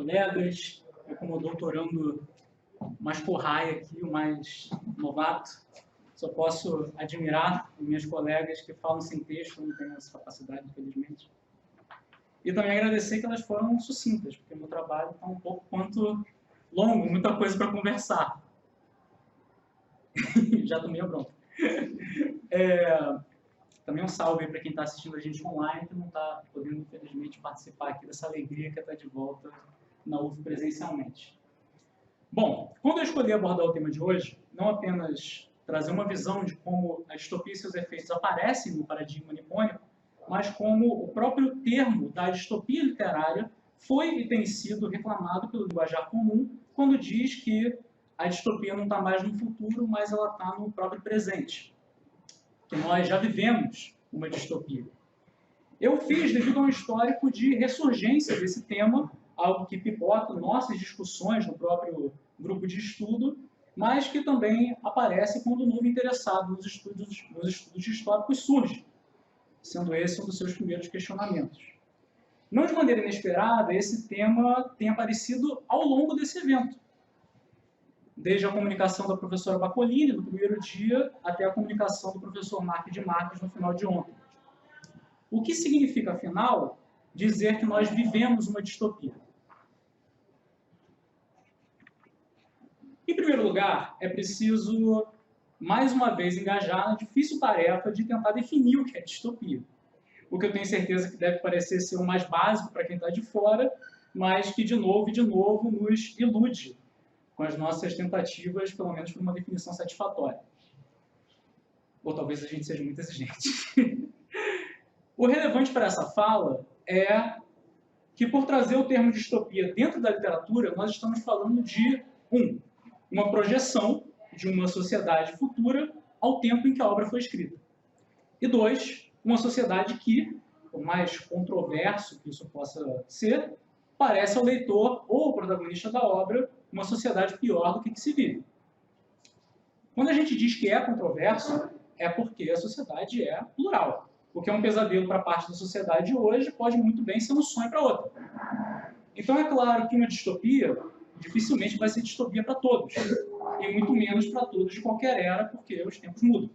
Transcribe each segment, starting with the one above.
colegas, eu como doutorando mais porraia aqui, o mais novato, só posso admirar minhas colegas que falam sem texto, não tenho essa capacidade, infelizmente. E também agradecer que elas foram sucintas, porque o meu trabalho está um pouco quanto longo, muita coisa para conversar. Já tomei a bronca. Também um salve para quem está assistindo a gente online, que não está podendo, infelizmente, participar aqui dessa alegria que é estar de volta na UF presencialmente. Bom, quando eu escolhi abordar o tema de hoje, não apenas trazer uma visão de como a distopia e seus efeitos aparecem no paradigma nipônico, mas como o próprio termo da distopia literária foi e tem sido reclamado pelo linguajar comum quando diz que a distopia não está mais no futuro, mas ela está no próprio presente. Que nós já vivemos uma distopia. Eu fiz devido a um histórico de ressurgência desse tema, algo que pipoca nossas discussões no próprio grupo de estudo, mas que também aparece quando o novo interessado nos estudos históricos surge, sendo esse um dos seus primeiros questionamentos. Não de maneira inesperada, esse tema tem aparecido ao longo desse evento, desde a comunicação da professora Bacolini no primeiro dia até a comunicação do professor Mark de Marques no final de ontem. O que significa, afinal, dizer que nós vivemos uma distopia? Em primeiro lugar, é preciso, mais uma vez, engajar na difícil tarefa de tentar definir o que é distopia. O que eu tenho certeza que deve parecer ser o mais básico para quem está de fora, mas que, de novo e de novo, nos ilude com as nossas tentativas, pelo menos por uma definição satisfatória. Ou talvez a gente seja muito exigente. O relevante para essa fala é que, por trazer o termo distopia dentro da literatura, nós estamos falando de, uma projeção de uma sociedade futura ao tempo em que a obra foi escrita. E 2, uma sociedade que, por mais controverso que isso possa ser, parece ao leitor ou ao protagonista da obra uma sociedade pior do que se vive. Quando a gente diz que é controverso, é porque a sociedade é plural. O que é um pesadelo para parte da sociedade hoje pode muito bem ser um sonho para outra. Então é claro que uma distopia dificilmente vai ser distopia para todos, e muito menos para todos de qualquer era, porque os tempos mudam.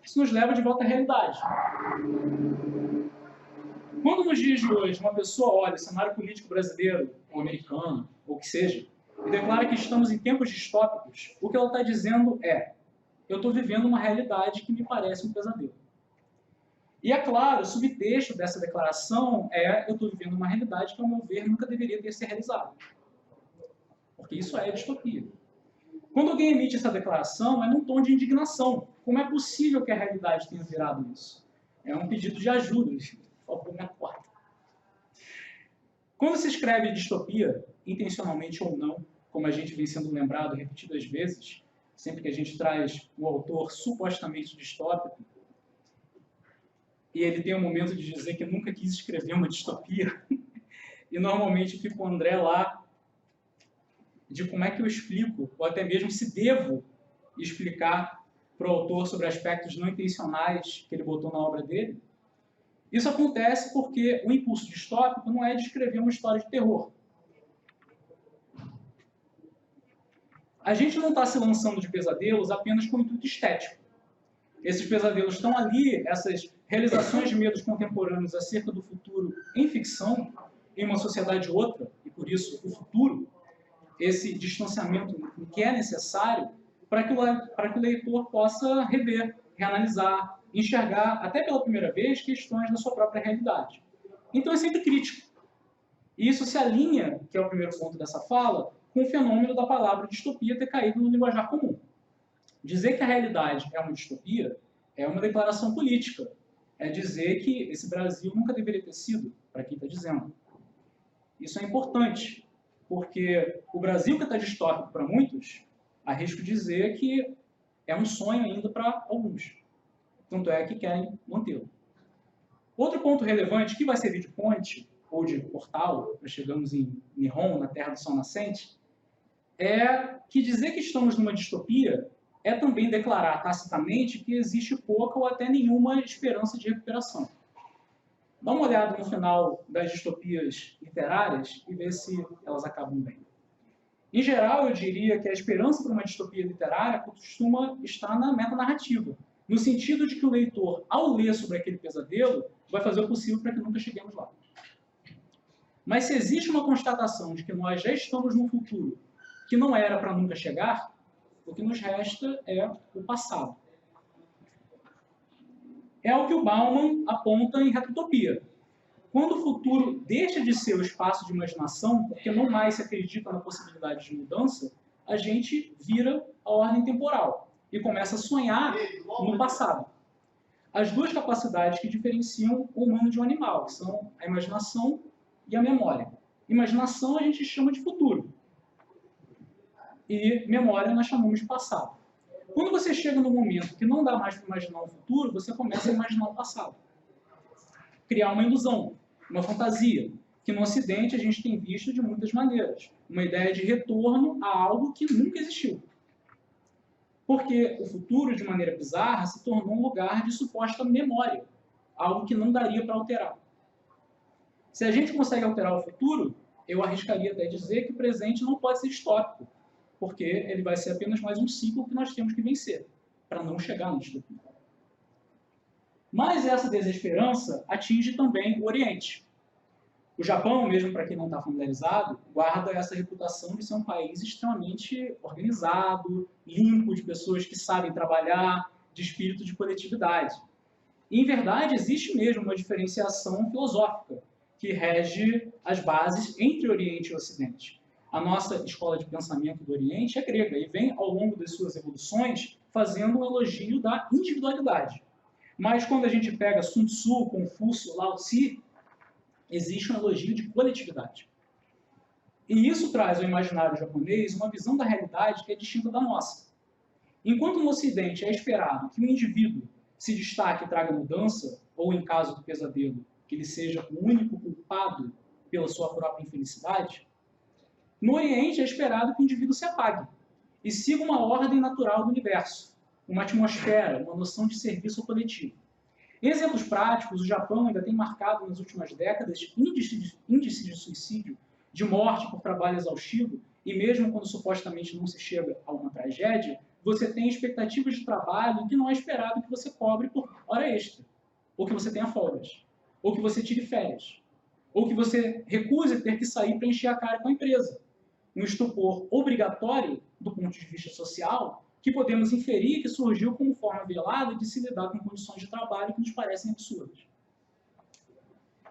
Isso nos leva de volta à realidade. Quando nos dias de hoje uma pessoa olha o cenário político brasileiro, ou americano, ou o que seja, e declara que estamos em tempos distópicos, o que ela está dizendo é: eu estou vivendo uma realidade que me parece um pesadelo. E é claro, o subtexto dessa declaração é: eu estou vivendo uma realidade que, ao meu ver, nunca deveria ter sido realizada. Porque isso é distopia. Quando alguém emite essa declaração, é num tom de indignação. Como é possível que a realidade tenha virado isso? É um pedido de ajuda. Por favor, me acorda. Quando se escreve distopia, intencionalmente ou não, como a gente vem sendo lembrado repetidas vezes, sempre que a gente traz um autor supostamente distópico, e ele tem um momento de dizer que nunca quis escrever uma distopia, e normalmente fica o André lá, de como é que eu explico, ou até mesmo se devo explicar para o autor sobre aspectos não intencionais que ele botou na obra dele. Isso acontece porque o impulso distópico não é de escrever uma história de terror. A gente não está se lançando de pesadelos apenas com intuito estético. Esses pesadelos estão ali, essas realizações de medos contemporâneos acerca do futuro em ficção, em uma sociedade outra, e por isso o futuro, esse distanciamento que é necessário para que o leitor possa rever, reanalisar, enxergar, até pela primeira vez, questões da sua própria realidade. Então é sempre crítico. E isso se alinha, que é o primeiro ponto dessa fala, com o fenômeno da palavra distopia ter caído no linguajar comum. Dizer que a realidade é uma distopia é uma declaração política. É dizer que esse Brasil nunca deveria ter sido, para quem está dizendo. Isso é importante, porque o Brasil que está distópico para muitos, arrisco dizer que é um sonho ainda para alguns. Tanto é que querem mantê-lo. Outro ponto relevante, que vai servir de ponte, ou de portal, para chegarmos em Nihon, na Terra do Sol Nascente, é que dizer que estamos numa distopia é também declarar tacitamente que existe pouca ou até nenhuma esperança de recuperação. Dá uma olhada no final das distopias literárias e vê se elas acabam bem. Em geral, eu diria que a esperança para uma distopia literária costuma estar na metanarrativa, no sentido de que o leitor, ao ler sobre aquele pesadelo, vai fazer o possível para que nunca cheguemos lá. Mas se existe uma constatação de que nós já estamos num futuro que não era para nunca chegar, o que nos resta é o passado. É o que o Bauman aponta em Retrotopia. Quando o futuro deixa de ser o espaço de imaginação, porque não mais se acredita na possibilidade de mudança, a gente vira a ordem temporal e começa a sonhar no passado. As duas capacidades que diferenciam o humano de um animal, que são a imaginação e a memória. Imaginação a gente chama de futuro. E memória nós chamamos de passado. Quando você chega no momento que não dá mais para imaginar o futuro, você começa a imaginar o passado. Criar uma ilusão, uma fantasia, que no Ocidente a gente tem visto de muitas maneiras. Uma ideia de retorno a algo que nunca existiu. Porque o futuro, de maneira bizarra, se tornou um lugar de suposta memória, algo que não daria para alterar. Se a gente consegue alterar o futuro, eu arriscaria até dizer que o presente não pode ser distópico, porque ele vai ser apenas mais um ciclo que nós temos que vencer, para não chegar no distopia. Mas essa desesperança atinge também o Oriente. O Japão, mesmo para quem não está familiarizado, guarda essa reputação de ser um país extremamente organizado, limpo, de pessoas que sabem trabalhar, de espírito de coletividade. E, em verdade, existe mesmo uma diferenciação filosófica que rege as bases entre Oriente e Ocidente. A nossa escola de pensamento do Oriente é grega e vem, ao longo das suas evoluções, fazendo um elogio da individualidade. Mas quando a gente pega Sun Tzu, Confúcio, Lao Tse, existe um elogio de coletividade. E isso traz ao imaginário japonês uma visão da realidade que é distinta da nossa. Enquanto no Ocidente é esperado que o indivíduo se destaque e traga mudança, ou em caso do pesadelo, que ele seja o único culpado pela sua própria infelicidade, no Oriente é esperado que o indivíduo se apague e siga uma ordem natural do universo, uma atmosfera, uma noção de serviço coletivo. Em exemplos práticos, o Japão ainda tem marcado nas últimas décadas índices de suicídio, de morte por trabalho exaustivo, e mesmo quando supostamente não se chega a uma tragédia, você tem expectativas de trabalho em que não é esperado que você cobre por hora extra, ou que você tenha folgas, ou que você tire férias, ou que você recuse ter que sair para encher a cara com a empresa. Um estupor obrigatório, do ponto de vista social, que podemos inferir que surgiu como forma velada de se lidar com condições de trabalho que nos parecem absurdas.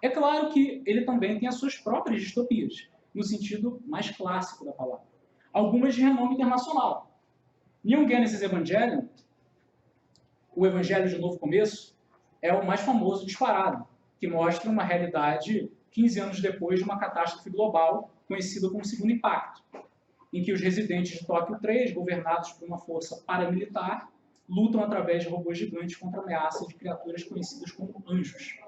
É claro que ele também tem as suas próprias distopias, no sentido mais clássico da palavra. Algumas de renome internacional. Neon Genesis Evangelion, o Evangelho de Novo Começo, é o mais famoso disparado, que mostra uma realidade 15 anos depois de uma catástrofe global conhecida como Segundo Impacto, em que os residentes de Tóquio 3, governados por uma força paramilitar, lutam através de robôs gigantes contra ameaças de criaturas conhecidas como anjos.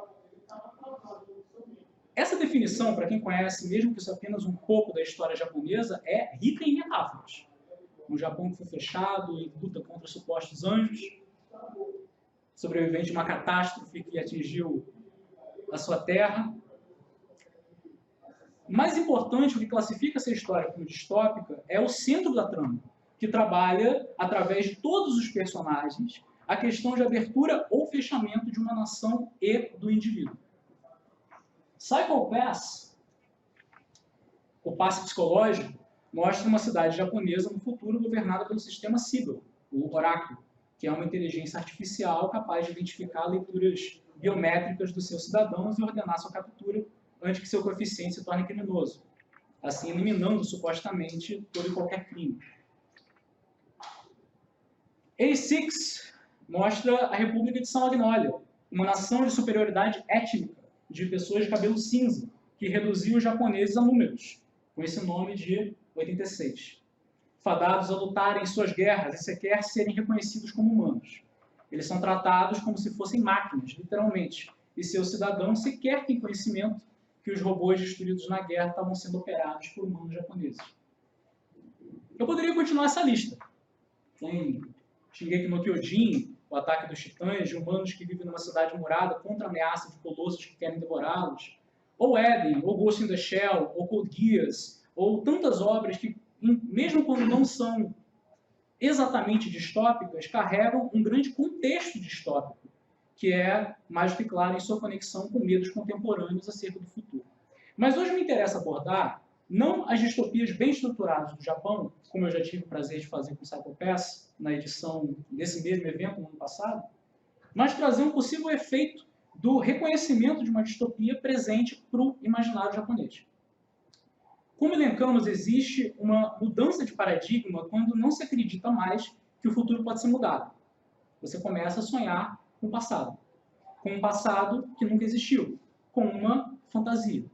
Essa definição, para quem conhece, mesmo que isso é apenas um pouco da história japonesa, é rica em metáforas. Um Japão que foi fechado e luta contra supostos anjos, sobrevivente de uma catástrofe que atingiu a sua terra. Mais importante, o que classifica essa história como distópica é o centro da trama, que trabalha, através de todos os personagens, a questão de abertura ou fechamento de uma nação e do indivíduo. Psycho Pass, o passe psicológico, mostra uma cidade japonesa no futuro governada pelo sistema Sibyl, o oráculo, que é uma inteligência artificial capaz de identificar leituras biométricas dos seus cidadãos e ordenar sua captura antes que seu coeficiente se torne criminoso, assim eliminando supostamente todo e qualquer crime. A6 mostra a República de São Agnólia, uma nação de superioridade étnica de pessoas de cabelo cinza, que reduziu os japoneses a números, com esse nome de 86. Fadados a lutarem em suas guerras e sequer serem reconhecidos como humanos. Eles são tratados como se fossem máquinas, literalmente, e seus cidadãos sequer têm conhecimento que os robôs destruídos na guerra estavam sendo operados por humanos japoneses. Eu poderia continuar essa lista. Tem Shingeki no Kyojin, o ataque dos titãs, de humanos que vivem numa cidade murada contra a ameaça de colossos que querem devorá-los, ou Éden, ou Ghost in the Shell, ou Code Geass, ou tantas obras que, mesmo quando não são exatamente distópicas, carregam um grande contexto distópico, que é mais do que claro em sua conexão com medos contemporâneos acerca do futuro. Mas hoje me interessa abordar não as distopias bem estruturadas do Japão, como eu já tive o prazer de fazer com o Psycho Pass na edição desse mesmo evento no ano passado, mas trazer um possível efeito do reconhecimento de uma distopia presente para o imaginário japonês. Como elencamos, existe uma mudança de paradigma quando não se acredita mais que o futuro pode ser mudado. Você começa a sonhar com o passado. Com um passado que nunca existiu. Com uma fantasia.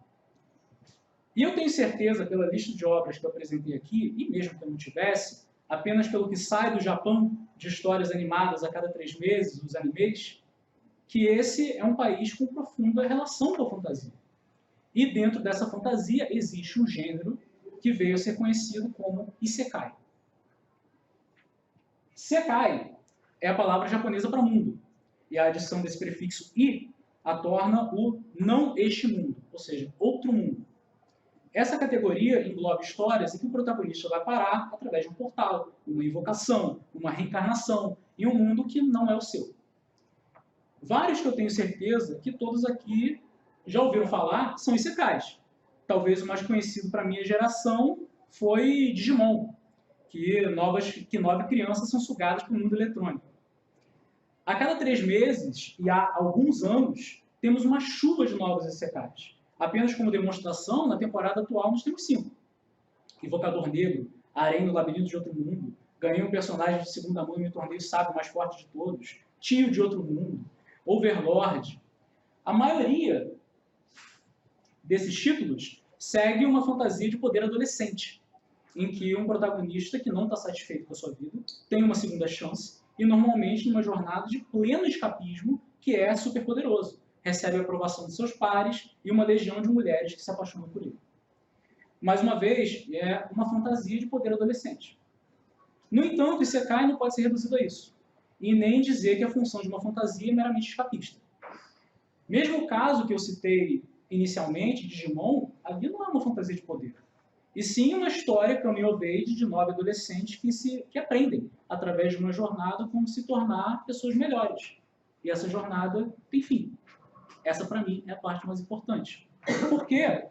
E eu tenho certeza, pela lista de obras que eu apresentei aqui, e mesmo que eu não tivesse, apenas pelo que sai do Japão de histórias animadas a cada 3 meses, os animes, que esse é um país com profunda relação com a fantasia. E dentro dessa fantasia existe um gênero que veio a ser conhecido como Isekai. Sekai é a palavra japonesa para mundo. E a adição desse prefixo i a torna o não este mundo, ou seja, outro mundo. Essa categoria engloba histórias em que o protagonista vai parar através de um portal, uma invocação, uma reencarnação, em um mundo que não é o seu. Vários que eu tenho certeza que todos aqui já ouviram falar são isekais. Talvez o mais conhecido para a minha geração foi Digimon, que 9 crianças são sugadas para o mundo eletrônico. A cada 3 meses, e há alguns anos, temos uma chuva de novos isekais. Apenas como demonstração, na temporada atual nós temos 5. Invocador Negro, Arém no Labirinto de Outro Mundo, ganhei um personagem de segunda mão e me tornei o sábio mais forte de todos, Tio de Outro Mundo, Overlord. A maioria desses títulos segue uma fantasia de poder adolescente, em que um protagonista que não está satisfeito com a sua vida tem uma segunda chance e normalmente numa jornada de pleno escapismo que é superpoderoso. Recebe a aprovação de seus pares e uma legião de mulheres que se apaixonam por ele. Mais uma vez, é uma fantasia de poder adolescente. No entanto, Isekai não pode ser reduzido a isso, e nem dizer que a função de uma fantasia é meramente escapista. Mesmo o caso que eu citei inicialmente, Digimon, ali não é uma fantasia de poder, e sim uma história coming of age de 9 adolescentes que aprendem, através de uma jornada, como se tornar pessoas melhores. E essa jornada tem fim. Essa, para mim, é a parte mais importante. Por quê?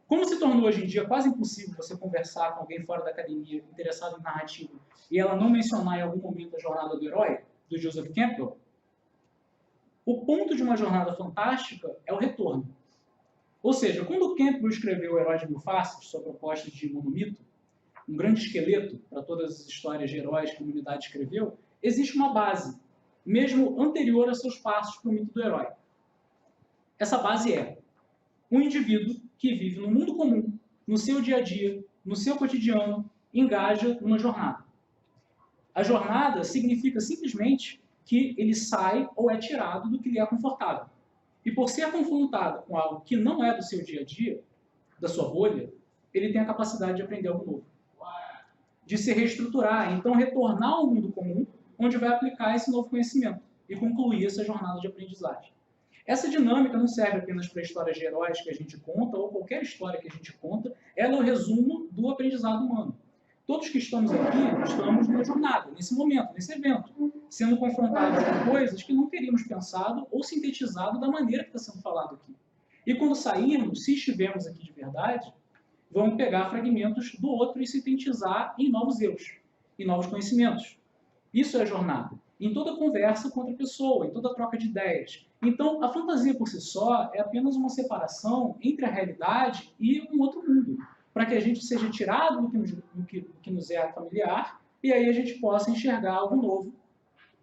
Como se tornou hoje em dia quase impossível você conversar com alguém fora da academia interessado em narrativa e ela não mencionar em algum momento a jornada do herói, do Joseph Campbell, o ponto de uma jornada fantástica é o retorno. Ou seja, quando Campbell escreveu O Herói de Mil Faces, sua proposta de monomito, um grande esqueleto para todas as histórias de heróis que a humanidade escreveu, existe uma base, mesmo anterior a seus passos para o mito do herói. Essa base é um indivíduo que vive no mundo comum, no seu dia a dia, no seu cotidiano, engaja numa jornada. A jornada significa simplesmente que ele sai ou é tirado do que lhe é confortável. E por ser confrontado com algo que não é do seu dia a dia, da sua bolha, ele tem a capacidade de aprender algo novo. De se reestruturar, então retornar ao mundo comum, onde vai aplicar esse novo conhecimento e concluir essa jornada de aprendizagem. Essa dinâmica não serve apenas para histórias de heróis que a gente conta, ou qualquer história que a gente conta, ela é o resumo do aprendizado humano. Todos que estamos aqui, estamos numa jornada, nesse momento, nesse evento, sendo confrontados com coisas que não teríamos pensado ou sintetizado da maneira que está sendo falado aqui. E quando sairmos, se estivermos aqui de verdade, vamos pegar fragmentos do outro e sintetizar em novos eus, em novos conhecimentos. Isso é a jornada. Em toda conversa com outra pessoa, em toda troca de ideias. Então, a fantasia por si só é apenas uma separação entre a realidade e um outro mundo, para que a gente seja tirado do que nos é familiar e aí a gente possa enxergar algo novo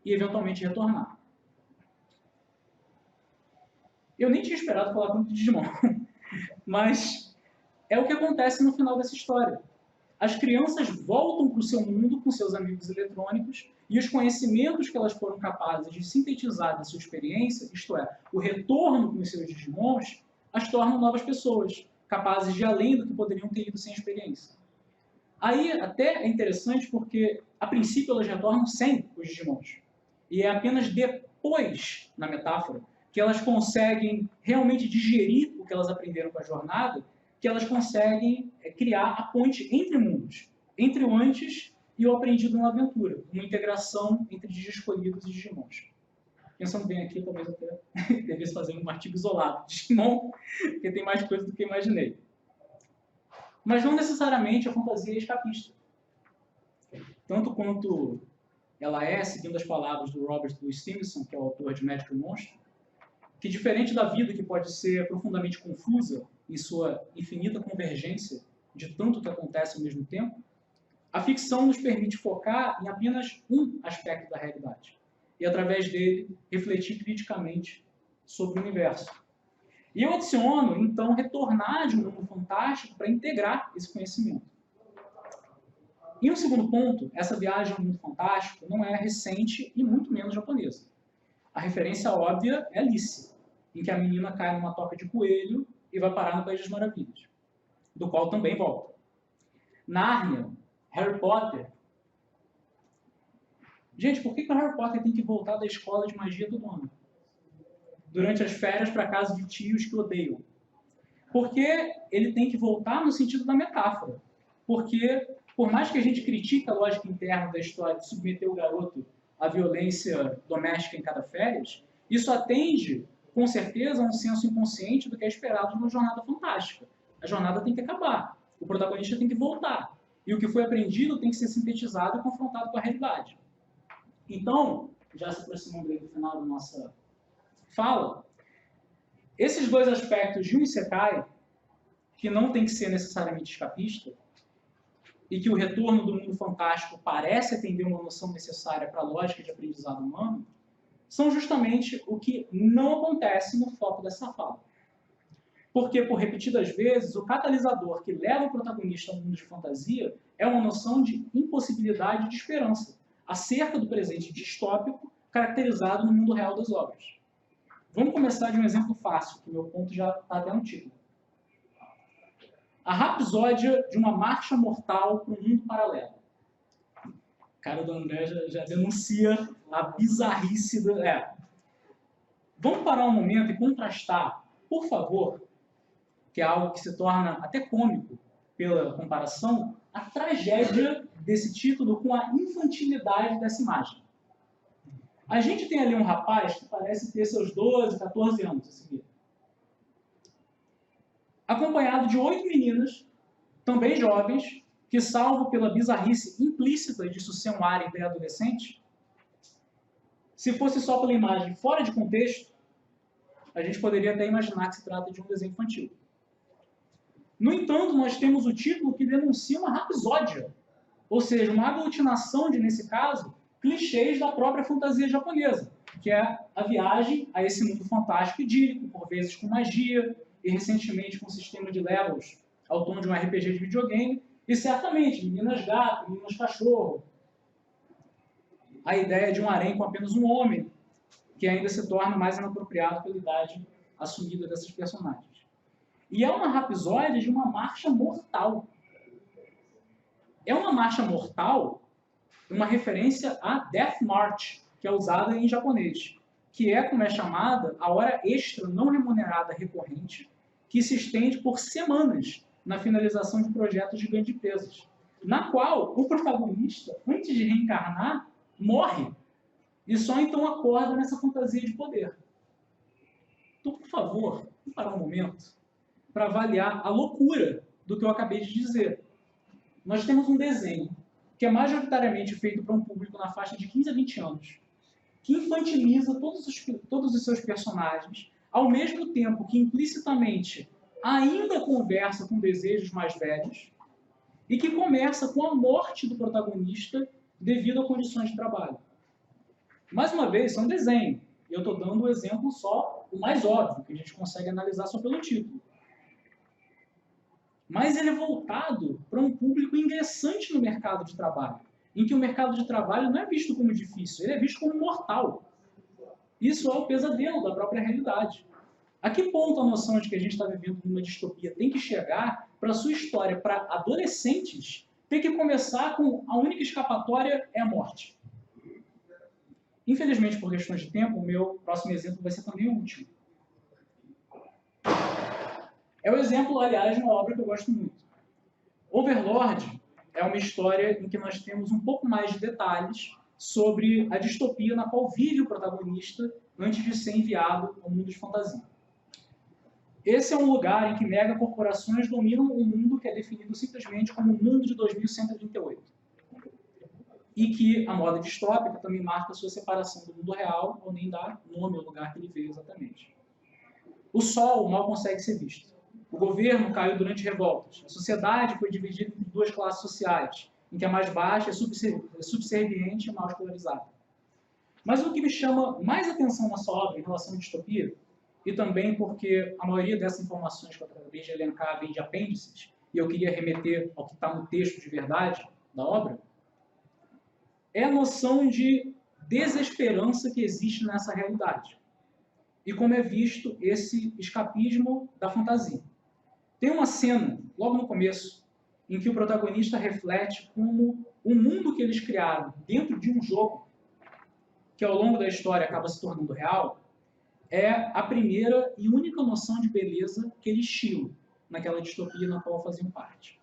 e eventualmente retornar. Eu nem tinha esperado falar tanto de Digimon, mas é o que acontece no final dessa história. As crianças voltam para o seu mundo com seus amigos eletrônicos e os conhecimentos que elas foram capazes de sintetizar da sua experiência, isto é, o retorno com os seus Digimons, as tornam novas pessoas, capazes de ir além do que poderiam ter ido sem experiência. Aí até é interessante porque, a princípio, elas retornam sem os Digimons. E é apenas depois, na metáfora, que elas conseguem realmente digerir o que elas aprenderam com a jornada, que elas conseguem criar a ponte entre mundos, entre o antes e o aprendido na aventura, uma integração entre Digi-escolhidos e Digimons. Pensando bem aqui, talvez até devesse fazer um artigo isolado de Digimon, porque tem mais coisa do que eu imaginei. Mas não necessariamente a fantasia é escapista. Tanto quanto ela é, seguindo as palavras do Robert Louis Stevenson, que é o autor de Magic e Monstro, que diferente da vida, que pode ser profundamente confusa em sua infinita convergência de tanto que acontece ao mesmo tempo, a ficção nos permite focar em apenas um aspecto da realidade e, através dele, refletir criticamente sobre o universo. E eu adiciono, então, retornar de um mundo fantástico para integrar esse conhecimento. E um segundo ponto, essa viagem ao mundo fantástico não é recente e muito menos japonesa. A referência óbvia é Alice, em que a menina cai numa toca de coelho e vai parar no País das Maravilhas, do qual também volta. Nárnia, Harry Potter. Gente, por que o Harry Potter tem que voltar da escola de magia todo ano? Durante as férias para casa de tios que odeiam. Porque ele tem que voltar no sentido da metáfora. Porque, por mais que a gente critique a lógica interna da história de submeter o garoto à violência doméstica em cada férias, isso atende, com certeza, a um senso inconsciente do que é esperado de uma jornada fantástica. A jornada tem que acabar. O protagonista tem que voltar. E o que foi aprendido tem que ser sintetizado e confrontado com a realidade. Então, já se aproximando do final da nossa fala, esses dois aspectos de um Isekai, que não tem que ser necessariamente escapista, e que o retorno do mundo fantástico parece atender uma noção necessária para a lógica de aprendizado humano, são justamente o que não acontece no foco dessa fala. Porque, por repetidas vezes, o catalisador que leva o protagonista ao mundo de fantasia é uma noção de impossibilidade e de esperança, acerca do presente distópico caracterizado no mundo real das obras. Vamos começar de um exemplo fácil, que meu ponto já está até no título. A rapsódia de uma marcha mortal para um mundo paralelo. A cara do André já denuncia a bizarrice do... Vamos parar um momento e contrastar, por favor, que é algo que se torna até cômico pela comparação, a tragédia desse título com a infantilidade dessa imagem. A gente tem ali um rapaz que parece ter seus 12, 14 anos a seguir, acompanhado de 8 meninas, também jovens, que, salvo pela bizarrice implícita de isso ser um área pré-adolescente, se fosse só pela imagem fora de contexto, a gente poderia até imaginar que se trata de um desenho infantil. No entanto, nós temos o título que denuncia uma rapsódia, ou seja, uma aglutinação de, nesse caso, clichês da própria fantasia japonesa, que é a viagem a esse mundo fantástico idílico, por vezes com magia, e recentemente com um sistema de levels ao tom de um RPG de videogame, e certamente meninas gato, meninas cachorro. A ideia de um harém com apenas um homem, que ainda se torna mais inapropriado pela idade assumida dessas personagens. E é uma rapsódia de uma marcha mortal. É uma marcha mortal, uma referência a Death March, que é usada em japonês, que é, como é chamada, a hora extra não remunerada recorrente, que se estende por semanas na finalização de projetos de grandes empresas, na qual o protagonista, antes de reencarnar, morre, e só então acorda nessa fantasia de poder. Então, por favor, vamos parar um momento para avaliar a loucura do que eu acabei de dizer. Nós temos um desenho que é majoritariamente feito para um público na faixa de 15 a 20 anos, que infantiliza todos os seus personagens, ao mesmo tempo que implicitamente ainda conversa com desejos mais velhos, e que começa com a morte do protagonista devido a condições de trabalho. Mais uma vez, isso é um desenho, e eu estou dando o exemplo só, o mais óbvio, que a gente consegue analisar só pelo título. Mas ele é voltado para um público ingressante no mercado de trabalho, em que o mercado de trabalho não é visto como difícil, ele é visto como mortal. Isso é o pesadelo da própria realidade. A que ponto a noção de que a gente está vivendo numa distopia tem que chegar para a sua história para adolescentes ter que começar com a única escapatória é a morte. Infelizmente, por questões de tempo, o meu próximo exemplo vai ser também o último. É o exemplo, aliás, de uma obra que eu gosto muito. Overlord é uma história em que nós temos um pouco mais de detalhes sobre a distopia na qual vive o protagonista antes de ser enviado ao mundo de fantasia. Esse é um lugar em que megacorporações dominam um mundo que é definido simplesmente como o mundo de 2138. E que a moda distópica também marca a sua separação do mundo real, ou nem dá nome ao lugar que ele veio exatamente. O sol mal consegue ser visto. O governo caiu durante revoltas. A sociedade foi dividida em duas classes sociais, em que a mais baixa é subserviente e mal escolarizada. Mas o que me chama mais atenção nessa obra em relação à distopia, e também porque a maioria dessas informações que eu acabei de elencar vem de apêndices, e eu queria remeter ao que está no texto de verdade da obra, é a noção de desesperança que existe nessa realidade. E como é visto esse escapismo da fantasia. Tem uma cena, logo no começo, em que o protagonista reflete como o mundo que eles criaram dentro de um jogo, que ao longo da história acaba se tornando real, é a primeira e única noção de beleza que eles tinham naquela distopia na qual faziam parte.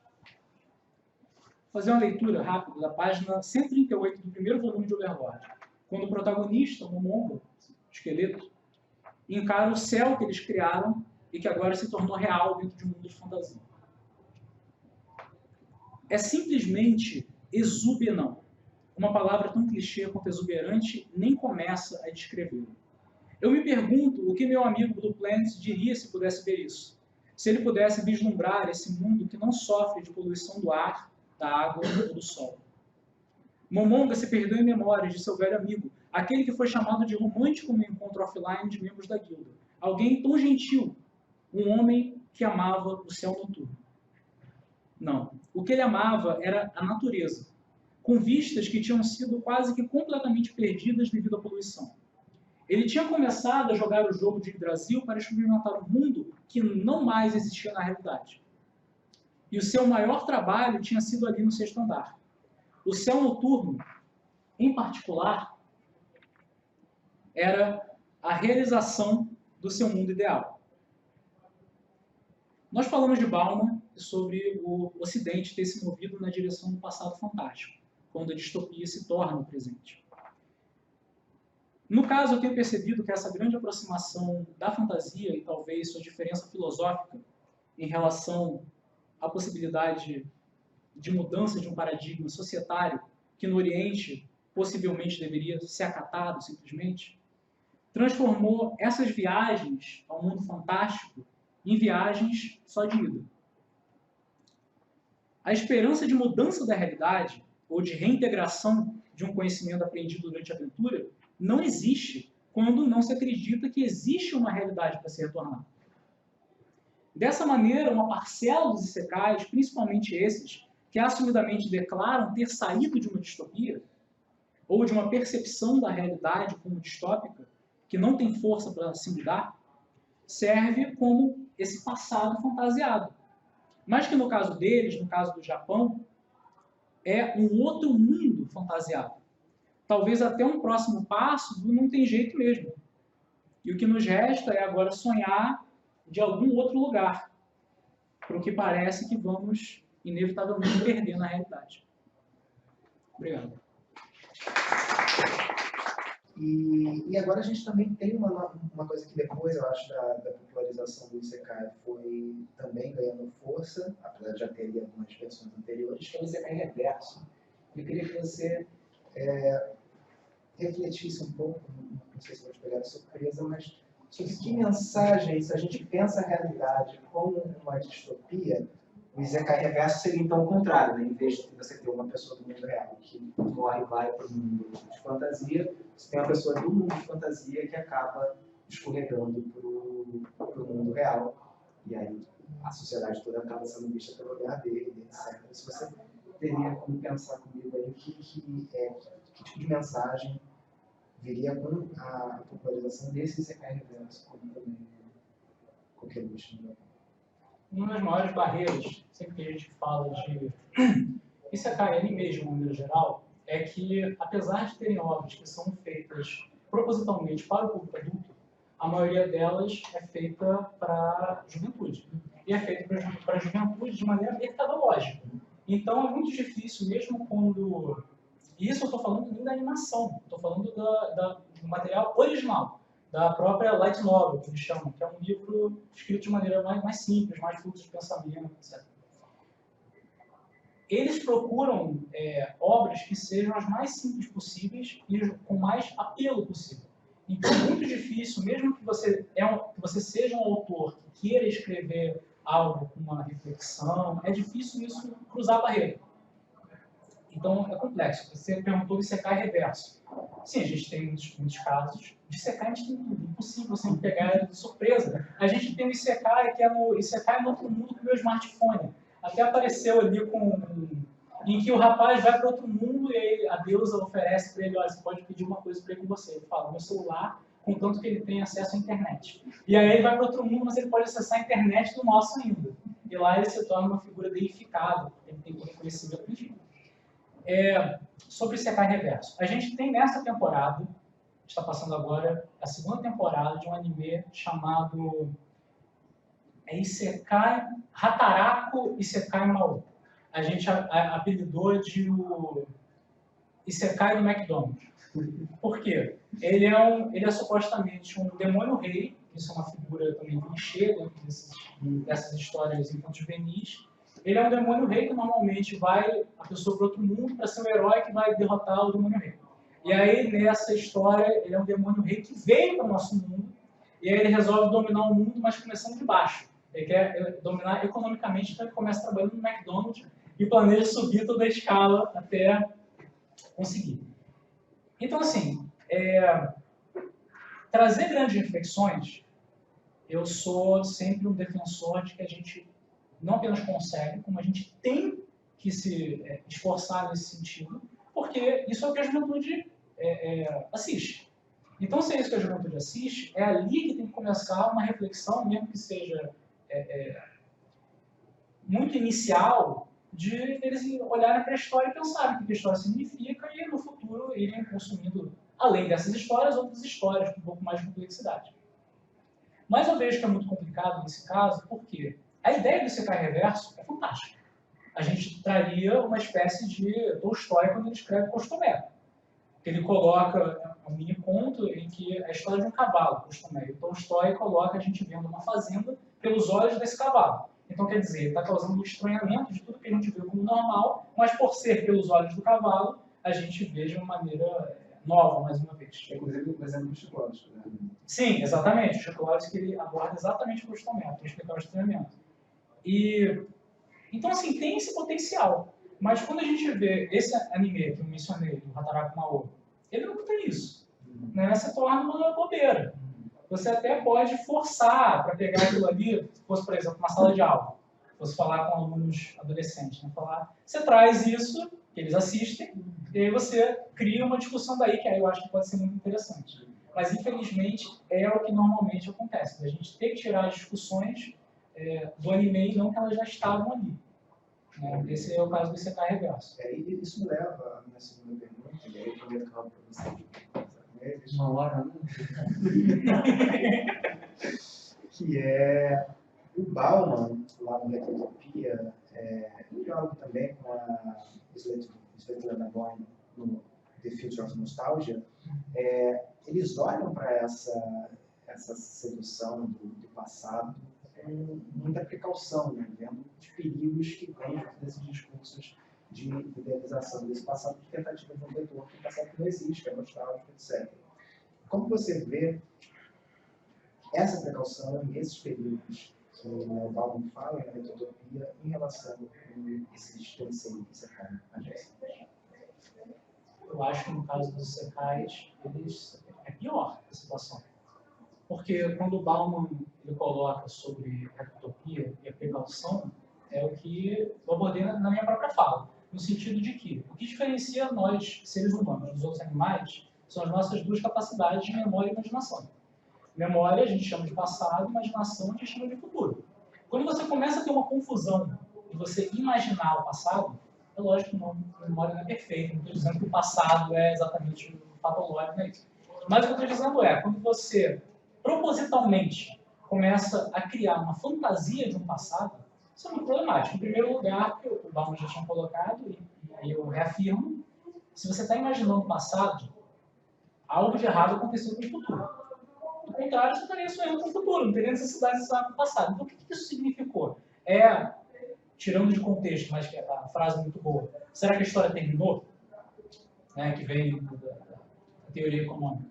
Vou fazer uma leitura rápida da página 138 do primeiro volume de Overlord, quando o protagonista, o Momonga, esqueleto, encara o céu que eles criaram e que agora se tornou real dentro de um mundo de fantasia. É simplesmente exuberante. Uma palavra tão clichê quanto exuberante nem começa a descrevê-lo. Eu me pergunto o que meu amigo Blue Planet diria se pudesse ver isso. Se ele pudesse vislumbrar esse mundo que não sofre de poluição do ar, da água ou do sol. Momonga se perdeu em memórias de seu velho amigo, aquele que foi chamado de romântico no encontro offline de membros da guilda. Alguém tão gentil, um homem que amava o céu noturno. Não. O que ele amava era a natureza, com vistas que tinham sido quase que completamente perdidas devido à poluição. Ele tinha começado a jogar o jogo de Brasil para experimentar um mundo que não mais existia na realidade. E o seu maior trabalho tinha sido ali no sexto andar. O céu noturno, em particular, era a realização do seu mundo ideal. Nós falamos de Bauman e sobre o Ocidente ter se movido na direção do passado fantástico, quando a distopia se torna o presente. No caso, eu tenho percebido que essa grande aproximação da fantasia e talvez sua diferença filosófica em relação à possibilidade de mudança de um paradigma societário que no Oriente possivelmente deveria ser acatado simplesmente, transformou essas viagens ao mundo fantástico em viagens só de ida. A esperança de mudança da realidade ou de reintegração de um conhecimento aprendido durante a aventura não existe quando não se acredita que existe uma realidade para ser retornada. Dessa maneira, uma parcela dos isekais, principalmente esses que assumidamente declaram ter saído de uma distopia ou de uma percepção da realidade como distópica, que não tem força para se mudar, serve como esse passado fantasiado. Mas que no caso deles, no caso do Japão, é um outro mundo fantasiado. Talvez até um próximo passo do não tem jeito mesmo. E o que nos resta é agora sonhar de algum outro lugar, para o que parece que vamos inevitavelmente perder na realidade. Obrigado. E agora a gente também tem uma coisa que depois, eu acho, da popularização do Isekai foi também ganhando força, apesar de já ter algumas versões anteriores, que é o Isekai reverso. Eu queria que você refletisse um pouco, não sei se vou te pegar de surpresa, mas sobre que mensagem, se a gente pensa a realidade como uma distopia, o Isekai reverso seria então o contrário, né? Em vez de você ter uma pessoa do mundo real que morre e vai para o mundo de fantasia, você tem uma pessoa do mundo de fantasia que acaba escorregando para o mundo real, e aí a sociedade toda acaba sendo vista pelo olhar dele, etc. Se você teria como pensar comigo aí que tipo de mensagem viria com a popularização desse Isekai reverso, como também qualquer luxo. Uma das maiores barreiras, sempre que a gente fala de Isekai, animes de uma maneira geral, é que, apesar de terem obras que são feitas propositalmente para o público adulto, a maioria delas é feita para a juventude. E é feita para a juventude de maneira mercadológica. Então é muito difícil, mesmo quando... E isso eu estou falando nem da animação, estou falando do material original, da própria light novel, que eles chamam, que é um livro escrito de maneira mais simples, mais fluxo de pensamento, etc. Eles procuram obras que sejam as mais simples possíveis e com mais apelo possível. Então é muito difícil, mesmo que você seja um autor que queira escrever algo com uma reflexão, é difícil isso cruzar a barreira. Então é complexo. Você perguntou de Isekai reverso. Sim, a gente tem muitos casos. De Isekai a gente tem tudo. Impossível você pegar ele de surpresa. A gente tem o Isekai, que é no Isekai no outro mundo com o meu smartphone. Até apareceu ali em que o rapaz vai para outro mundo e aí a deusa oferece para ele, olha, você pode pedir uma coisa para ele com você. Ele fala, meu celular, contanto que ele tem acesso à internet. E aí ele vai para outro mundo, mas ele pode acessar a internet do nosso ainda. E lá ele se torna uma figura deificada, ele tem que reconhecer a pedido. Sobre o Isekai reverso. A gente tem nessa temporada, está passando agora a segunda temporada de um anime chamado Isekai Hataraku Isekai Mao. A gente apelidou de o Isekai do McDonald's. Por quê? Ele é supostamente um demônio rei, isso é uma figura também clichê dentro dessas histórias infanto-juvenis. Ele é um demônio rei que normalmente vai a pessoa para outro mundo para ser um herói que vai derrotar o demônio rei. E aí, nessa história, ele é um demônio rei que veio para o nosso mundo, e aí ele resolve dominar o mundo, mas começando de baixo. Ele quer dominar economicamente, então ele começa trabalhando no McDonald's e planeja subir toda a escala até conseguir. Então, assim, trazer grandes reflexões, eu sou sempre um defensor de que a gente não apenas consegue, como a gente tem que se esforçar nesse sentido, porque isso é o que a juventude assiste. Então, se é isso que a juventude assiste, é ali que tem que começar uma reflexão, mesmo que seja muito inicial, de eles olharem para a história e pensarem o que a história significa e, no futuro, irem consumindo, além dessas histórias, outras histórias com um pouco mais de complexidade. Mas eu vejo que é muito complicado nesse caso, porque a ideia do Isekai reverso é fantástica. A gente traria uma espécie de Tolstói quando ele escreve Costomé. Ele coloca um mini conto em que é a história de um cavalo, Costomé. O Tolstói coloca a gente vendo uma fazenda pelos olhos desse cavalo. Então, quer dizer, está causando um estranhamento de tudo que a gente vê como normal, mas por ser pelos olhos do cavalo, a gente vê de uma maneira nova, mais uma vez. Inclusive, o exemplo do Chico Lopes, né? Sim, exatamente. O Chico Lopes que ele aborda exatamente o Costomé, para explicar o estranhamento. Então, assim, tem esse potencial. Mas quando a gente vê esse anime que eu mencionei, do Hataraku Mao, ele não tem isso. Né? Se torna uma bobeira. Você até pode forçar para pegar aquilo ali, se fosse, por exemplo, uma sala de aula, fosse falar com alunos adolescentes, né? Você traz isso, que eles assistem, e aí você cria uma discussão daí, que aí eu acho que pode ser muito interessante. Mas, infelizmente, é o que normalmente acontece. A gente tem que tirar as discussões do anime e não que elas já estavam ali. Esse é o caso do Isekai reverso. E isso me leva à minha segunda pergunta, e aí eu queria falar para vocês. Uma hora, né? Que é o Bauman, lá no Retrotopia, em diálogo também com a Svetlana Boym no The Future of Nostalgia, eles olham para essa sedução do passado com muita precaução, né? Vendo os perigos que vêm desses discursos de idealização desse passado, de tentativa de um retorno que o passado não existe, é nostálgico, etc. Como você vê essa precaução e esses perigos que o Bauman fala na Retrotopia em relação a esses penseiros que você fala, Eu acho que no caso dos Isekais, é pior a situação. Porque quando o Bauman ele coloca sobre a utopia e a precaução, é o que eu abordei na minha própria fala. No sentido de que o que diferencia nós, seres humanos, dos outros animais, são as nossas duas capacidades de memória e imaginação. Memória a gente chama de passado, imaginação a gente chama de futuro. Quando você começa a ter uma confusão de você imaginar o passado, É lógico que a memória não é perfeita, não estou dizendo que o passado é exatamente o patológico, não é isso. Mas o que eu estou dizendo é, quando você propositalmente começa a criar uma fantasia de um passado, isso é muito problemático. Em primeiro lugar, que o Bauman já tinha colocado, e eu reafirmo, se você está imaginando o passado, algo de errado aconteceu com o futuro. Do contrário, você estaria sonhando com o futuro, não teria necessidade de sonhar com o passado. Então, o que isso significou? Tirando de contexto, mas que a frase é muito boa, será que a história terminou? Né, que vem da teoria econômica.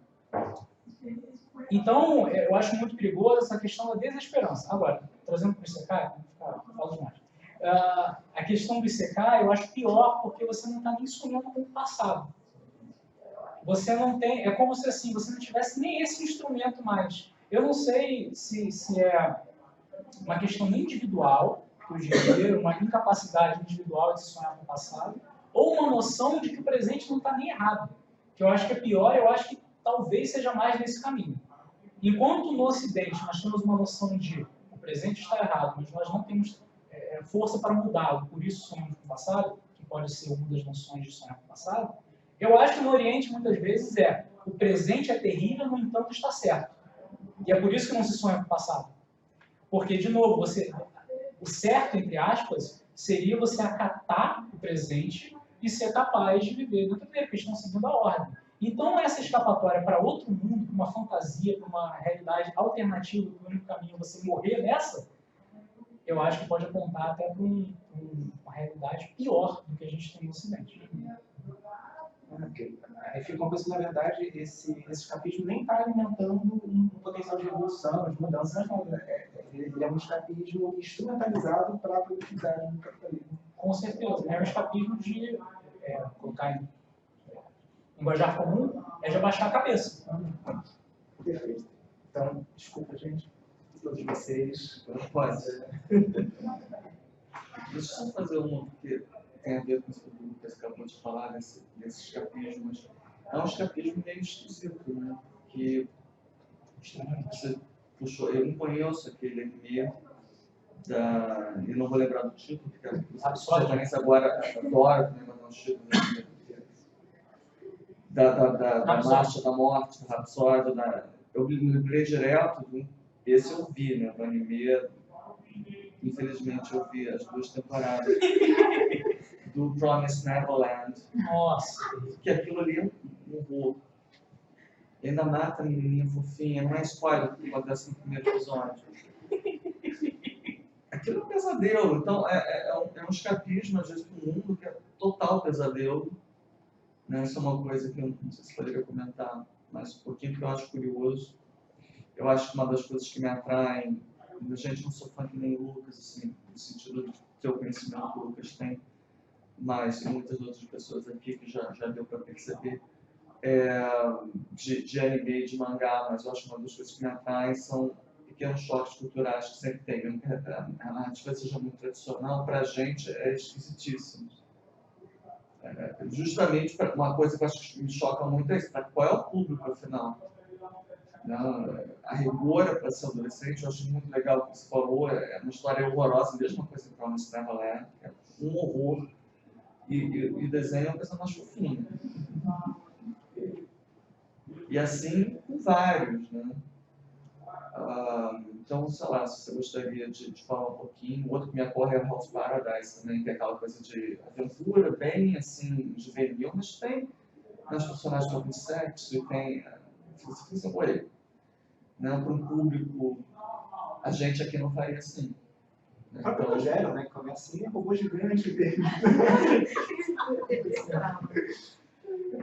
Então, eu acho muito perigoso essa questão da desesperança. Agora, trazendo para o Isekai, não falo demais. A questão do Isekai eu acho pior porque você não está nem sonhando com o passado. Você não tem, é como se assim, você não tivesse nem esse instrumento mais. Eu não sei se é uma questão individual, que eu diria, uma incapacidade individual de se sonhar com o passado, ou uma noção de que o presente não está nem errado. Que eu acho que é pior, eu acho que talvez seja mais nesse caminho. Enquanto no Ocidente nós temos uma noção de o presente está errado, mas nós não temos força para mudá-lo, por isso sonhamos com o passado, que pode ser uma das noções de sonhar com o passado, eu acho que no Oriente muitas vezes o presente é terrível, no entanto está certo. E é por isso que não se sonha com o passado. Porque, de novo, o certo, entre aspas, seria você acatar o presente e ser capaz de viver dentro dele, porque estão seguindo a ordem. Então, essa escapatória para outro mundo, para uma fantasia, para uma realidade alternativa, que o único caminho é você morrer nessa, eu acho que pode apontar até para uma realidade pior do que a gente tem no Ocidente. Aí fica uma coisa que, na verdade, esse escapismo nem está alimentando um potencial de revolução, de mudança, mas ele é um escapismo instrumentalizado para a produtividade do capitalismo. Com certeza, é um escapismo de colocar em linguajar comum, é de abaixar a cabeça. Perfeito. Então, desculpa, gente, todos vocês. Pode. Deixa eu só fazer uma, porque tem a ver com isso que o Lucas acabou de falar, desses escapismos. É um escapismo meio esquisito, né? Que você puxou. Eu não conheço aquele anime e não vou lembrar do título, porque a referência agora adora também mandar uns títulos da Marcha da Morte, do Rapsódio. Eu me lembrei direto, esse eu vi, né? Do anime. Infelizmente eu vi as 2 temporadas do Promised Neverland. Nossa! Que aquilo ali é um horror. Ainda mata a menininha fofinha, não é spoiler do que acontece no primeiro episódio. Aquilo é um pesadelo. Então é um escapismo, às vezes, para o mundo que é total pesadelo. Né? Isso é uma coisa que eu não sei se poderia comentar mais um pouquinho, porque eu acho curioso. Eu acho que uma das coisas que me atraem. Gente, não sou fã que nem o Lucas, assim, no sentido de ter o conhecimento que o Lucas tem, mas muitas outras pessoas aqui que já deu para perceber, de anime e de mangá, mas eu acho que uma das coisas que me atraem são pequenos choques culturais que sempre tem. A narrativa seja muito tradicional, para a gente é esquisitíssimo. Justamente uma coisa que eu acho que me choca muito é isso, qual é o público, afinal? A rigor para ser adolescente, eu acho muito legal o que você falou, é uma história horrorosa, mesma coisa que Promised Neverland, é um horror, e desenho é uma coisa mais fofinha. E assim, com vários, né? Então, sei lá, se você gostaria de falar um pouquinho, o outro que me ocorre é o House Paradise também, que é aquela coisa de aventura, bem assim, juvenil, mas tem nas personagens com algum sexo, e tem filosofia morrer. Não, para um público, a gente aqui não faria assim. O próprio Rogério, né, que começa assim, é robô gigante.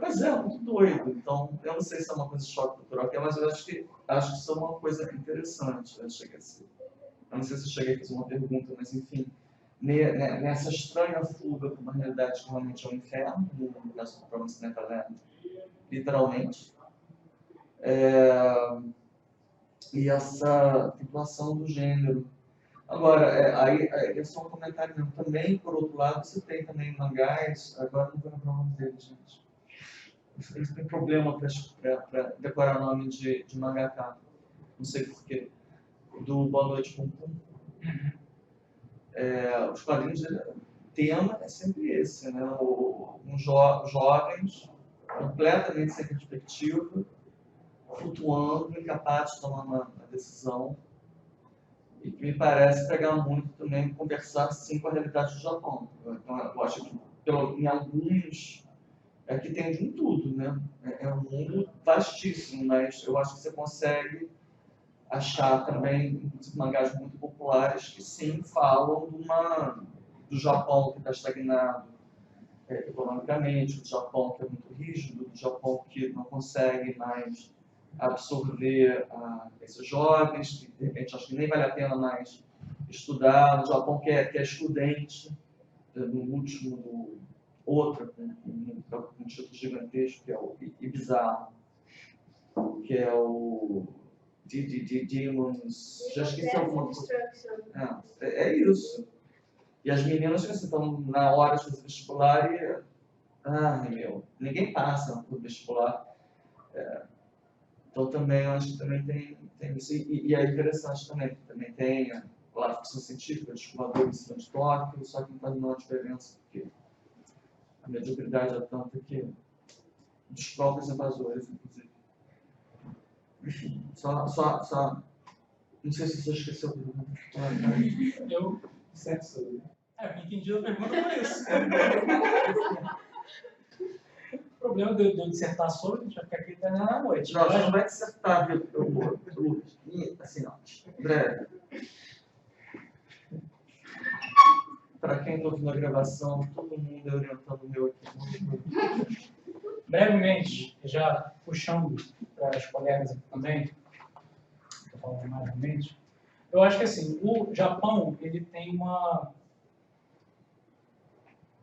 Mas é muito doido. Então, eu não sei se é uma coisa de choque cultural, mas eu acho que isso é uma coisa interessante. Eu não sei se eu cheguei a fazer uma pergunta, mas enfim, nessa estranha fuga para uma realidade que realmente é um inferno, no caso do Promised Neverland, literalmente. E essa flutuação do gênero. Agora, aí é só um comentário mesmo. Também, por outro lado, você tem também mangás, agora não vou lembrar o nome dele, gente. Eles têm problema para decorar o nome de mangaka. Não sei porquê. Do Boa Noite Pum Pum. Os quadrinhos tema é sempre esse, né? Jovens completamente sem perspectiva, flutuando, incapazes de tomar uma decisão, e que me parece pegar muito também conversar sim com a realidade do Japão. Então, eu acho que em alguns aqui tem de tudo, né? É um mundo vastíssimo, mas eu acho que você consegue achar também, inclusive, mangás muito populares que sim falam do Japão que está estagnado economicamente, do Japão que é muito rígido, do Japão que não consegue mais absorver esses jovens, que de repente acho que nem vale a pena mais estudar, do Japão que é estudante, no último outro, um título gigantesco, que é o bizarro, que é o Demons, já esqueci alguma coisa. É isso. E as meninas que estão na hora de fazer vestibular e... ninguém passa no vestibular. Então também, eu acho que também tem isso. E é interessante também tem a ficção científica, descobridor em cima de Tóquio, só que não está dando uma diferença, porque a mediocridade é tanta que dos próprios invasores, inclusive. Enfim, só não sei se você esqueceu. Eu Certo. entendi a pergunta por isso. O problema de eu dissertar sobre, a gente vai ficar aqui até na noite. Não, a gente não vai dissertar, viu? Assim, ó, breve. Para quem está ouvindo a gravação, todo mundo é orientando o meu aqui. Brevemente, já puxando para os colegas aqui também, estou falando mais brevemente, eu acho que assim, o Japão, ele tem uma...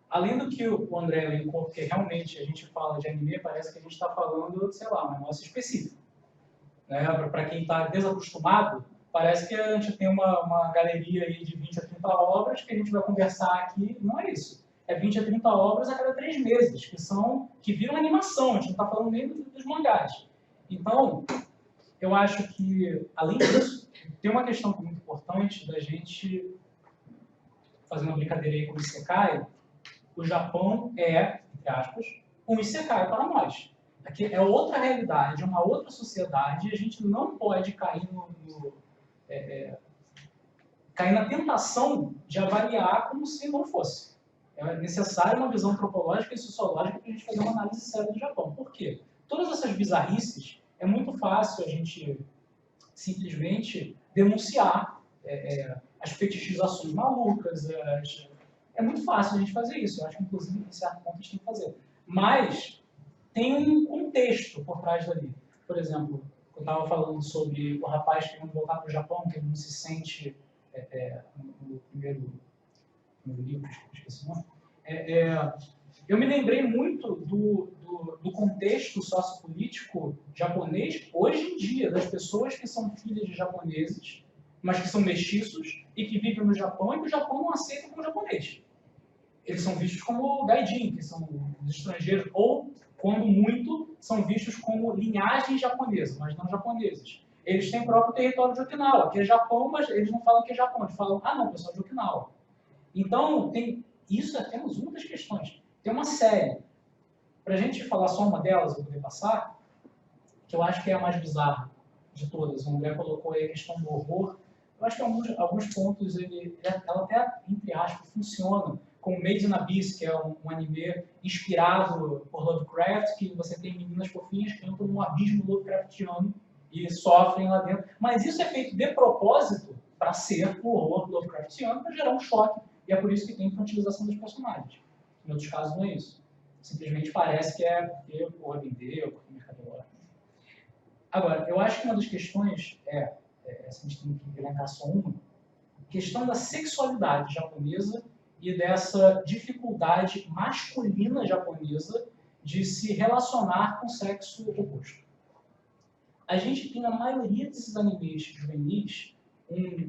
Além do que o André elencou, porque realmente a gente fala de anime, parece que a gente está falando, sei lá, um negócio específico. Né? Para quem está desacostumado, parece que a gente tem uma galeria aí de 20 a 30 obras que a gente vai conversar aqui. Não é isso. É 20 a 30 obras a cada 3 meses, que viram animação. A gente não está falando nem dos mangás. Então, eu acho que, além disso, tem uma questão muito importante da gente fazer uma brincadeira aí com o Isekai. O Japão é, entre aspas, um Isekai para nós. Aqui é outra realidade, uma outra sociedade, e a gente não pode cair cair na tentação de avaliar como se não fosse. É necessário uma visão antropológica e sociológica para a gente fazer uma análise séria do Japão. Por quê? Todas essas bizarrices, é muito fácil a gente simplesmente denunciar as fetichizações malucas, é muito fácil a gente fazer isso. Eu acho que, inclusive, em certo ponto, a gente tem que fazer. Mas tem um contexto por trás dali. Por exemplo, eu estava falando sobre o rapaz querendo voltar para o Japão, que ele não se sente no primeiro livro, esqueci o nome. Eu me lembrei muito do contexto sociopolítico japonês hoje em dia, das pessoas que são filhas de japoneses, mas que são mestiços e que vivem no Japão e que o Japão não aceita como japonês. Eles são vistos como gaijin, que são estrangeiros, ou, quando muito, são vistos como linhagem japonesa, mas não japoneses. Eles têm o próprio território de Okinawa, que é Japão, mas eles não falam que é Japão, eles falam, não, pessoal de Okinawa. Então, temos muitas questões. Tem uma série. Para a gente falar só uma delas, eu vou poder passar, que eu acho que é a mais bizarra de todas. O André colocou aí a questão do horror. Eu acho que alguns pontos, ela até, entre aspas, funciona, como Made in Abyss, que é um anime inspirado por Lovecraft, que você tem meninas fofinhas que entram num abismo Lovecraftiano e sofrem lá dentro. Mas isso é feito de propósito para ser o horror Lovecraftiano, para gerar um choque. E é por isso que tem infantilização dos personagens. Em outros casos não é isso. Simplesmente parece que é porque o povo vendeu, porque o mercado é. Agora, eu acho que uma das questões se a gente tem que elencar só uma, questão da sexualidade japonesa e dessa dificuldade masculina japonesa de se relacionar com o sexo oposto. A gente tem na maioria desses animes juvenis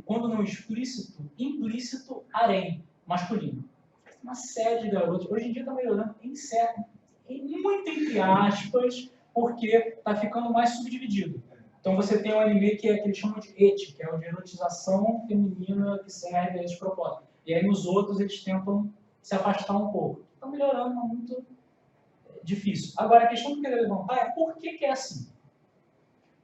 quando não explícito, implícito harém masculino. Uma série de garotos, hoje em dia está melhorando muito entre aspas, porque está ficando mais subdividido. Então você tem um anime que eles chamam de eti, que é o de erotização feminina que serve a esse propósito. E aí nos outros eles tentam se afastar um pouco. Está melhorando, mas muito difícil. Agora, a questão que eu queria levantar é por que é assim?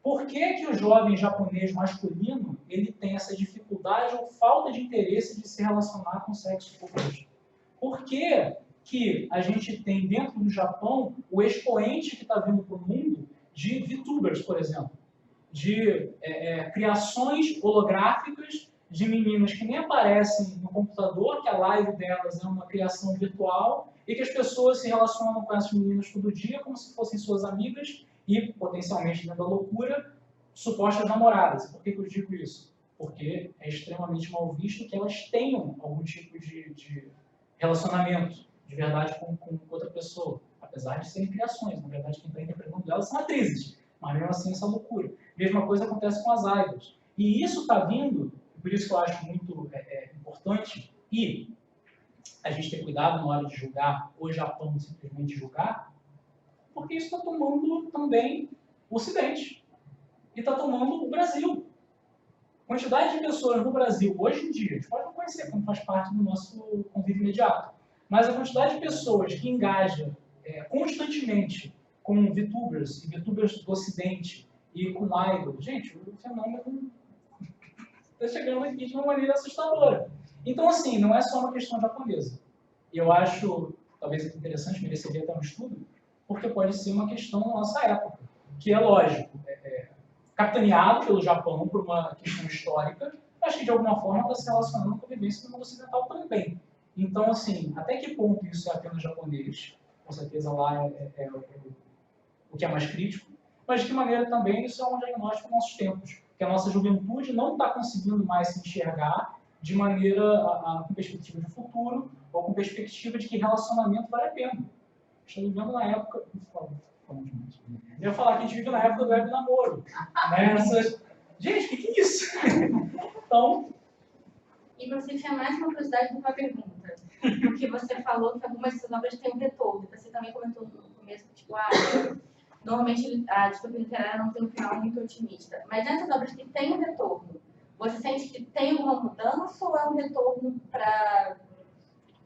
Por que o jovem japonês masculino ele tem essa dificuldade ou falta de interesse de se relacionar com o sexo oposto? Por que a gente tem dentro do Japão o expoente que está vindo para o mundo de VTubers, por exemplo? De criações holográficas de meninas que nem aparecem no computador, que a live delas é uma criação virtual, e que as pessoas se relacionam com essas meninas todo dia como se fossem suas amigas e, potencialmente, dentro da loucura, supostas namoradas. Por que eu digo isso? Porque é extremamente mal visto que elas tenham algum tipo de relacionamento de verdade com outra pessoa, apesar de serem criações. Na verdade, quem está interpretando elas são atrizes, mas mesmo assim essa loucura. Mesma coisa acontece com as idols. E isso está vindo, por isso que eu acho muito importante, e a gente ter cuidado na hora de julgar o Japão, simplesmente julgar, porque isso está tomando também o Ocidente. E está tomando o Brasil. Quantidade de pessoas no Brasil, hoje em dia, a gente pode não conhecer, como faz parte do nosso convívio imediato, mas a quantidade de pessoas que engaja constantemente com VTubers e VTubers do Ocidente e com idol, gente, o fenômeno está chegando aqui de uma maneira assustadora. Então, assim, não é só uma questão japonesa. E eu acho, talvez interessante, mereceria até um estudo, porque pode ser uma questão da nossa época, que é lógico, capitaneado pelo Japão por uma questão histórica, mas que de alguma forma está se relacionando com a vivência do mundo ocidental também. Então, assim, até que ponto isso é apenas japonês? Com certeza lá é o que é mais crítico, mas de que maneira também isso é um diagnóstico dos nossos tempos, que a nossa juventude não está conseguindo mais se enxergar de maneira com perspectiva de futuro ou com perspectiva de que relacionamento vale a pena. Estamos vivendo na época... Eu ia falar que a gente vive na época do web namoro. Né? Gente, o que é isso? Então... E você tinha mais uma curiosidade do que uma pergunta. Porque você falou que algumas dessas obras têm um retorno. Você também comentou no começo, tipo, normalmente a distopia literária não tem um final muito otimista. Mas nessas obras que têm um retorno, você sente que tem alguma mudança ou é um retorno para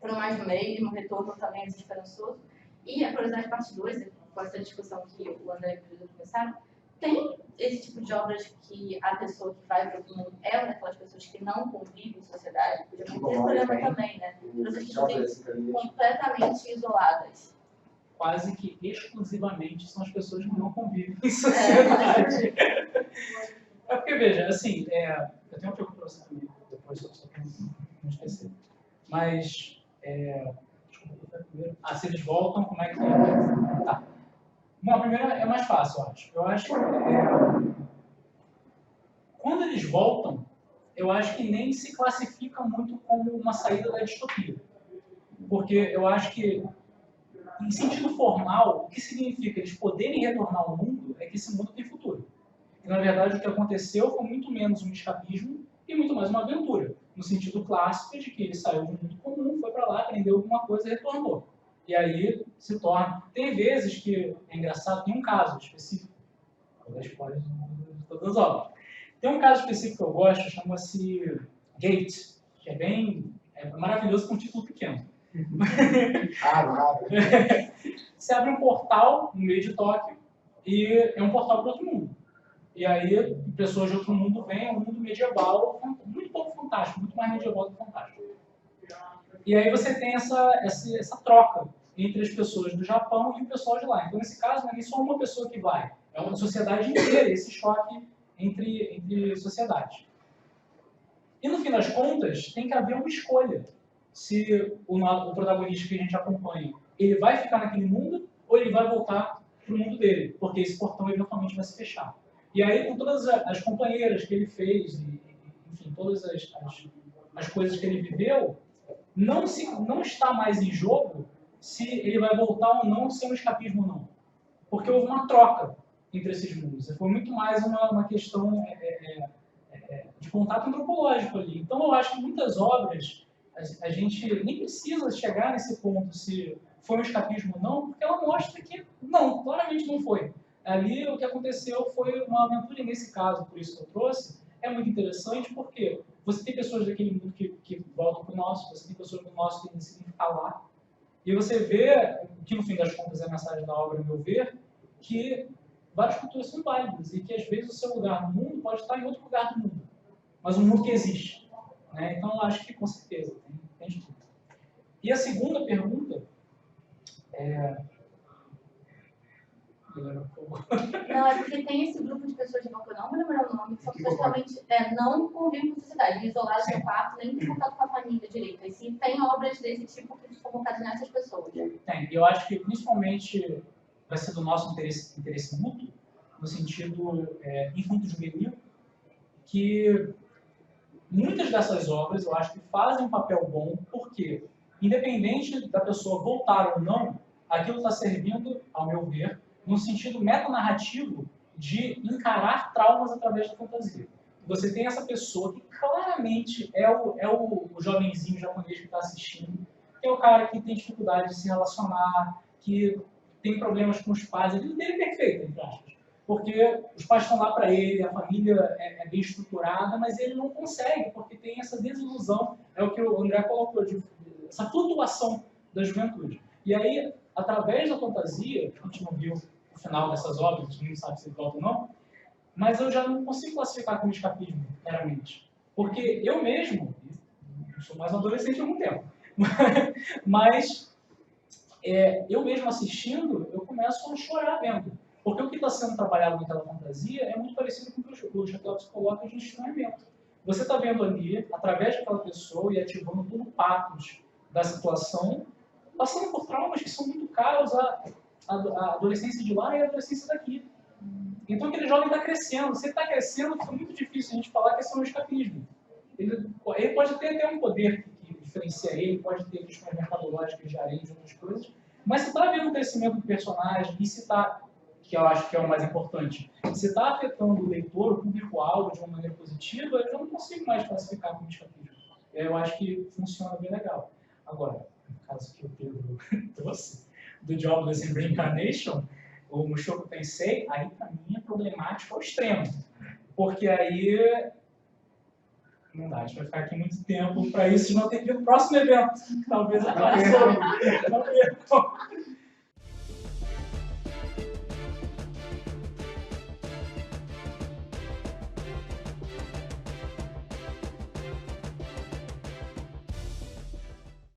o mais do mesmo, um retorno também desesperançoso? E a curiosidade parte 2, com essa discussão que o André e o Pedro começaram, tem esse tipo de obras que a pessoa que vai para o mundo é uma daquelas pessoas que não convive em sociedade? Podia ter esse problema também, né? Pessoas que estão completamente isoladas. Quase que exclusivamente são as pessoas que não convivem em sociedade. É porque, veja, assim, eu tenho uma pergunta para você também, depois só para não esquecer. Mas, desculpa, primeiro. Se eles voltam, como é que é? Tá. Bom, a primeira é mais fácil, eu acho. Eu acho que quando eles voltam, eu acho que nem se classifica muito como uma saída da distopia. Porque eu acho que, em sentido formal, o que significa eles poderem retornar ao mundo é que esse mundo tem futuro. E, na verdade, o que aconteceu foi muito menos um escapismo e muito mais uma aventura. No sentido clássico de que ele saiu de um mundo comum, foi para lá, aprendeu alguma coisa e retornou. E aí se torna... Tem vezes que, é engraçado, tem um caso específico, vou dar spoiler de todas as obras. Tem um caso específico que eu gosto, chama-se Gate, que é maravilhoso com um título pequeno. Você abre um portal no meio de Tóquio e é um portal para outro mundo. E aí pessoas de outro mundo vêm, um mundo medieval, muito pouco fantástico, muito mais medieval do que fantástico. E aí você tem essa troca entre as pessoas do Japão e o pessoal de lá. Então, nesse caso, não é nem só uma pessoa que vai, é uma sociedade inteira, esse choque entre sociedades. E, no fim das contas, tem que haver uma escolha. Se o protagonista que a gente acompanha, ele vai ficar naquele mundo ou ele vai voltar para o mundo dele, porque esse portão eventualmente vai se fechar. E aí, com todas as companheiras que ele fez, enfim, todas as coisas que ele viveu, não está mais em jogo se ele vai voltar ou não, se é um escapismo ou não. Porque houve uma troca entre esses mundos. Foi muito mais uma questão de contato antropológico ali. Então, eu acho que muitas obras, a gente nem precisa chegar nesse ponto se foi um escapismo ou não, porque ela mostra que não, claramente não foi. Ali, o que aconteceu foi uma aventura, e nesse caso, por isso que eu trouxe, é muito interessante, porque você tem pessoas daquele mundo que voltam para o nosso, você tem pessoas do nosso que decidem está lá. E você vê, que no fim das contas é a mensagem da obra, a meu ver, que várias culturas são válidas e que às vezes o seu lugar no mundo pode estar em outro lugar do mundo, mas um mundo que existe. Né? Então eu acho que com certeza tem de tudo. E a segunda pergunta é... Não, é porque tem esse grupo de pessoas de que eu não vou lembrar o nome, que são pessoas totalmente não convivem com a sociedade, isoladas no quarto, nem tem contato com a família direito. E sim, tem obras desse tipo que são focadas nessas pessoas. Tem. Eu acho que principalmente vai ser do nosso interesse mútuo, no sentido infanto-juvenil, que muitas dessas obras eu acho que fazem um papel bom, porque, independente da pessoa voltar ou não, aquilo está servindo, ao meu ver, no sentido metanarrativo de encarar traumas através da fantasia. Você tem essa pessoa que claramente é o jovenzinho japonês que está assistindo, que é o cara que tem dificuldade de se relacionar, que tem problemas com os pais, a vida dele é perfeita, entre aspas. Porque os pais estão lá para ele, a família é bem estruturada, mas ele não consegue, porque tem essa desilusão, é o que o André colocou, essa flutuação da juventude. E aí, através da fantasia, a gente não viu o final dessas obras, a gente não sabe se volta ou não, mas eu já não consigo classificar como escapismo, meramente. Porque eu mesmo, eu sou mais um adolescente há algum tempo, mas eu mesmo assistindo, eu começo a chorar vendo. Porque o que está sendo trabalhado naquela fantasia é muito parecido com o que o Chaclaus coloca de estranhamento. Você está vendo ali, através daquela pessoa e ativando todo o patos da situação, passando por traumas que são muito caros à adolescência de lá e à adolescência daqui. Então aquele jovem está crescendo. Se ele está crescendo, fica muito difícil a gente falar que esse é um escapismo. Ele pode ter até um poder que diferencia ele, pode ter questões mercadológicas de areia e outras coisas, mas se está havendo um crescimento do personagem e se está, que eu acho que é o mais importante, se está afetando o leitor, o público-alvo de uma maneira positiva, eu não consigo mais classificar como escapismo. Eu acho que funciona bem legal. Agora, no caso que o Pedro trouxe, do Jobless Reincarnation, o Mushoku Tensei, aí para mim é problemático ao extremo. Porque aí não dá, a gente vai ficar aqui muito tempo para isso, não ter que ir no próximo evento. Talvez apareça.